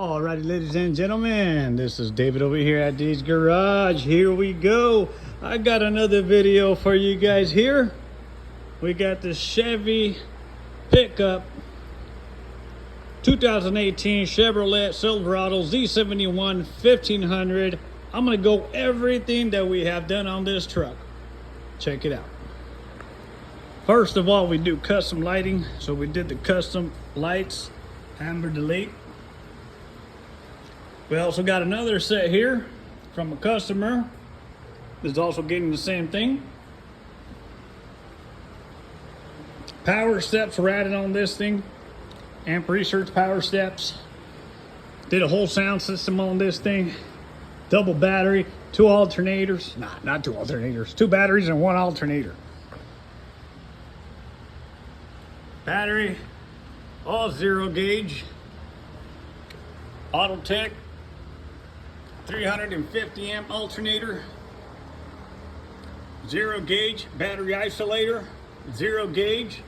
Alrighty, ladies and gentlemen, this is David over here at D's Garage. Here we go. I got another video for you guys here. We got the Chevy pickup 2018 Chevrolet Silverado Z71 1500. I'm gonna go everything that we have done on this truck. Check it out. First of all, we do custom lighting. So we did the custom lights, amber delete. We also got another set here from a customer that's also getting the same thing. Power steps were added on this thing. Amp Research power steps. Did a whole sound system on this thing. Double battery, two alternators. Not two alternators. Two batteries and one alternator. Battery, all 0 gauge. Autotech, 350 amp alternator. 0 gauge battery isolator. 0 gauge.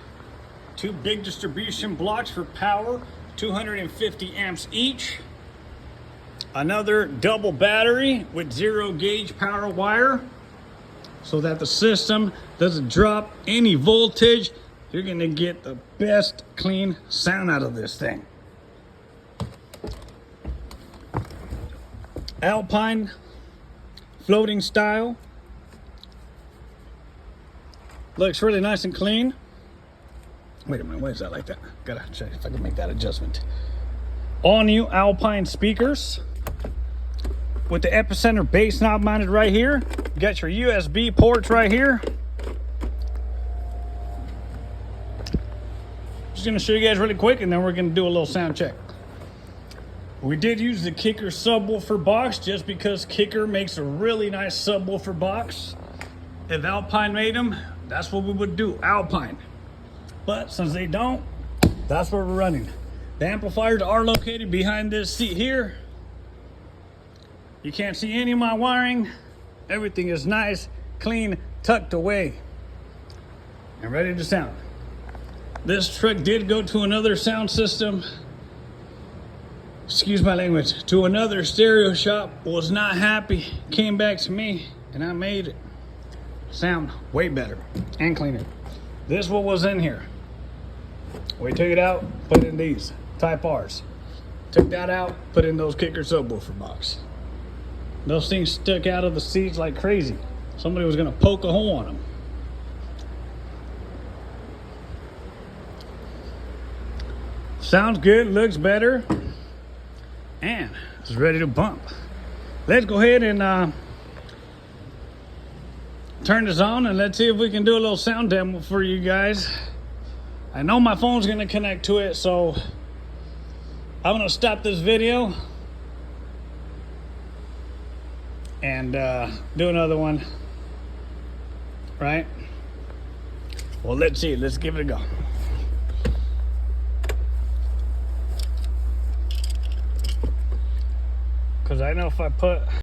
Two big distribution blocks for power, 250 amps each. Another double battery with 0 gauge power wire so that the system doesn't drop any voltage. You're gonna get the best clean sound out of this thing. Alpine floating style. Looks really nice and clean. Wait a minute, why is that like that? Gotta check if I can make that adjustment. All new Alpine speakers with the epicenter bass knob mounted right here. You got your USB ports right here. Just gonna show you guys really quick and then we're gonna do a little sound check. We did use the Kicker subwoofer box just because Kicker makes a really nice subwoofer box. If Alpine made them, that's what we would do, Alpine. But since they don't, that's what we're running. The amplifiers are located behind this seat here. You can't see any of my wiring. Everything is nice, clean, tucked away, and ready to sound. This truck did go to another sound system, excuse my language, to another stereo shop, was not happy, came back to me, and I made it sound way better and cleaner. This is what was in here. We took it out, put in these Type R's. Took that out, put in those Kicker subwoofer box. Those things stuck out of the seats like crazy. Somebody was gonna poke a hole on them. Sounds good, looks better, and it's ready to bump. Let's go ahead and turn this on and let's see if we can do a little sound demo for you guys. I know my phone's gonna connect to it, so I'm gonna stop this video and do another one, right? Well, let's see, let's give it a go. Because I know if I put